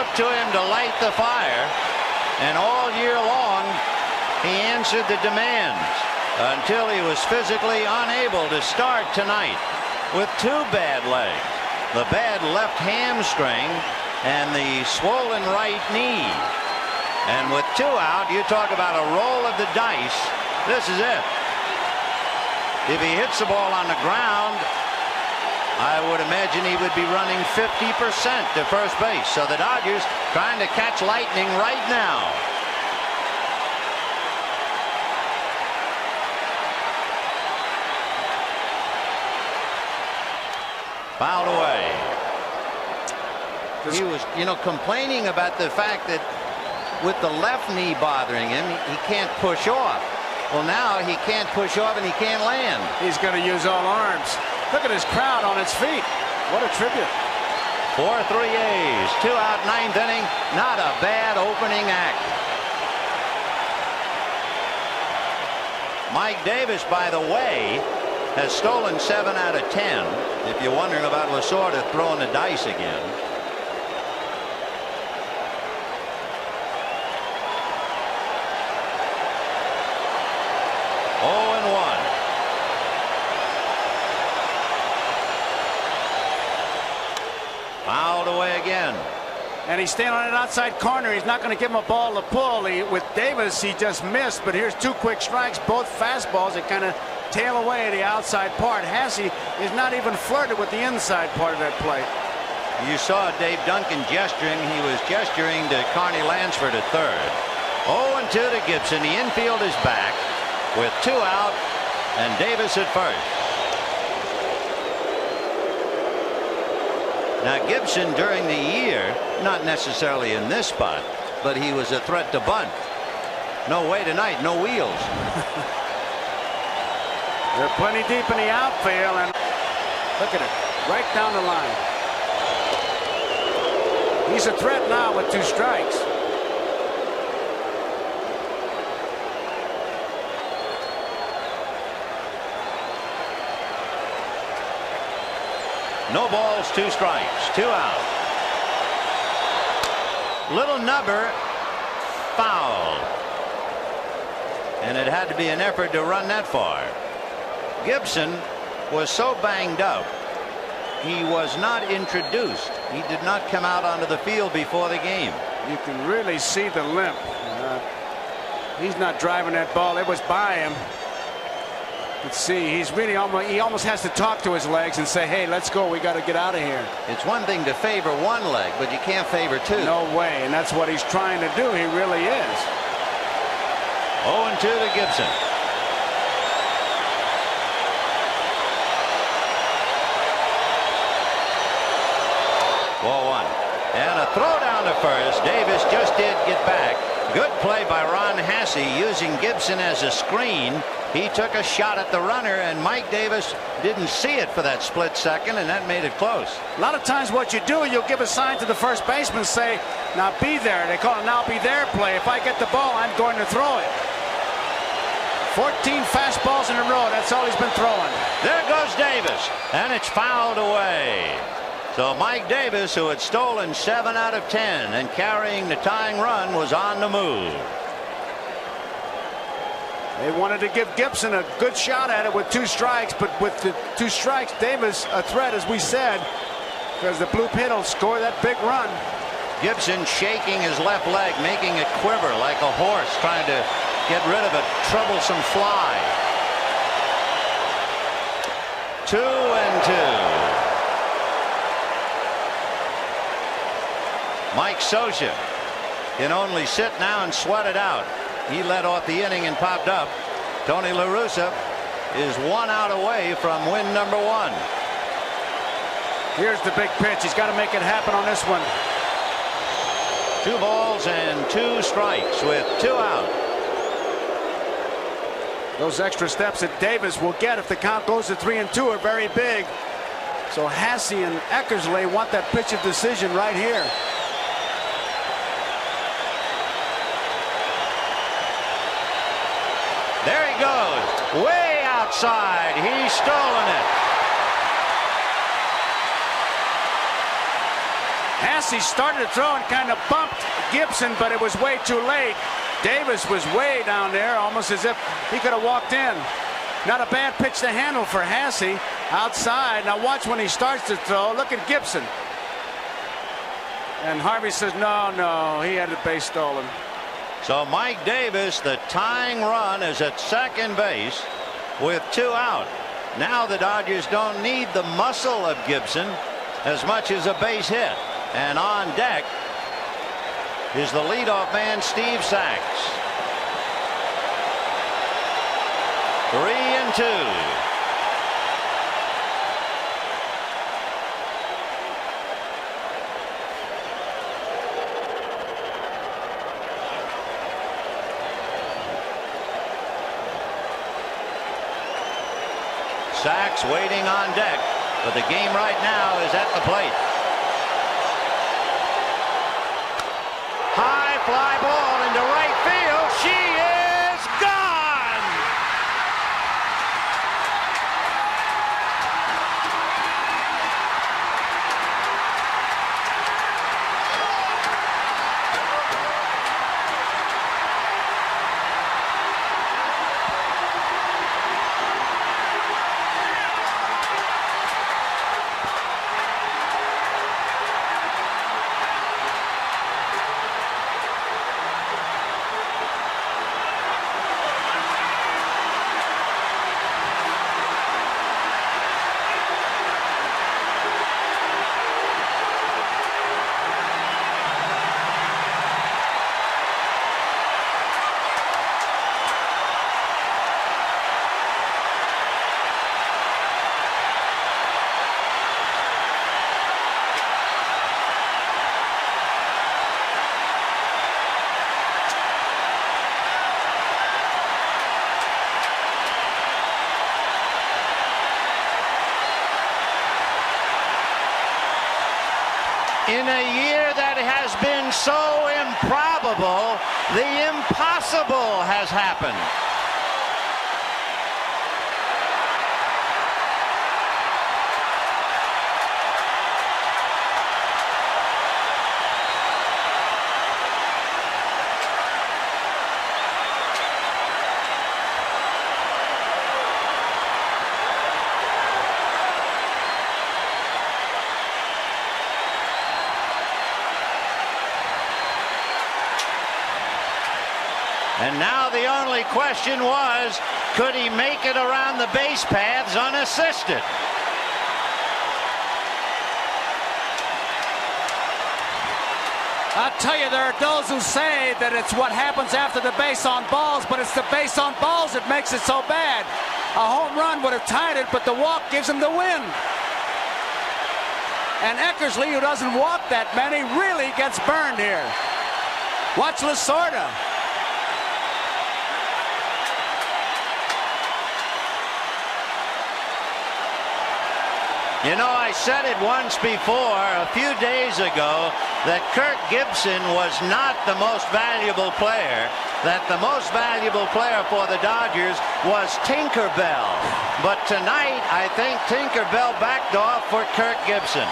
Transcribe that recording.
up to him to light the fire, and all year long he answered the demands until he was physically unable to start tonight with two bad legs, the bad left hamstring and the swollen right knee. And with two out, you talk about a roll of the dice. This is it. If he hits the ball on the ground, I would imagine he would be running 50% to first base. So the Dodgers trying to catch lightning right now. Fouled away. He was, complaining about the fact that with the left knee bothering him, he can't push off. Well, now he can't push off and he can't land. He's going to use all arms. Look at his crowd on its feet. What a tribute. 4-3 A's. 2 out, 9th inning. Not a bad opening act. Mike Davis, by the way, has stolen 7 out of 10. If you're wondering about Lasorda throwing the dice again. Fouled away again. And he's staying on an outside corner. He's not going to give him a ball to pull. With Davis, he just missed. But here's 2 quick strikes, both fastballs that kind of tail away the outside part. Hasse is not even flirted with the inside part of that plate. You saw Dave Duncan gesturing. He was gesturing to Carney Lansford at third. 0-2 to Gibson. The infield is back with 2 out and Davis at first. Now Gibson during the year, not necessarily in this spot, but he was a threat to bunt. No way tonight, no wheels. They're plenty deep in the outfield, and look at it, right down the line. He's a threat now with 2 strikes. No balls, 2 strikes, 2 out. Little nubber, foul. And it had to be an effort to run that far. Gibson was so banged up, he was not introduced. He did not come out onto the field before the game. You can really see the limp. He's not driving that ball. It was by him. Let's see, he's really almost has to talk to his legs and say, hey, let's go, we got to get out of here. It's one thing to favor one leg, but you can't favor 2. No way, and that's what he's trying to do. He really is. 0-2 to Gibson. Ball 1. And a throw down to first. Davis just did get back. Good play by Ron Hasse using Gibson as a screen. He took a shot at the runner, and Mike Davis didn't see it for that split second, and that made it close. A lot of times what you do, you'll give a sign to the first baseman, say, now be there. They call it now be there play. If I get the ball, I'm going to throw it. 14 fastballs in a row. That's all he's been throwing. There goes Davis, and it's fouled away. So Mike Davis, who had stolen 7 out of 10 and carrying the tying run, was on the move. They wanted to give Gibson a good shot at it with 2 strikes, but with the 2 strikes, Davis a threat, as we said, because the blue pit will score that big run. Gibson shaking his left leg, making it quiver like a horse, trying to get rid of a troublesome fly. 2-2. Mike Scioscia can only sit now and sweat it out. He led off the inning and popped up. Tony La Russa is 1 out away from win number 1. Here's the big pitch. He's got to make it happen on this one. 2 balls and 2 strikes with 2 out. Those extra steps that Davis will get if the count goes to 3-2 are very big. So Hasse and Eckersley want that pitch of decision right here. There he goes, way outside. He's stolen it. Hasse started to throw and kind of bumped Gibson, but it was way too late. Davis was way down there, almost as if he could have walked in. Not a bad pitch to handle for Hasse outside. Now watch when he starts to throw. Look at Gibson. And Harvey says, no, he had the base stolen. So Mike Davis, the tying run, is at second base with 2 out. Now the Dodgers don't need the muscle of Gibson as much as a base hit. And on deck is the leadoff man, Steve Sachs. 3-2. Sachs waiting on deck, but the game right now is at the plate. High fly ball into right field. She is gone. In a year that has been so improbable, the impossible has happened. And now the only question was, could he make it around the base paths unassisted? I'll tell you, there are those who say that it's what happens after the base on balls, but it's the base on balls that makes it so bad. A home run would have tied it, but the walk gives him the win. And Eckersley, who doesn't walk that many, really gets burned here. Watch Lasorda. You know, I said it once before, a few days ago, that Kirk Gibson was not the most valuable player, that the most valuable player for the Dodgers was Tinkerbell. But tonight, I think Tinkerbell backed off for Kirk Gibson.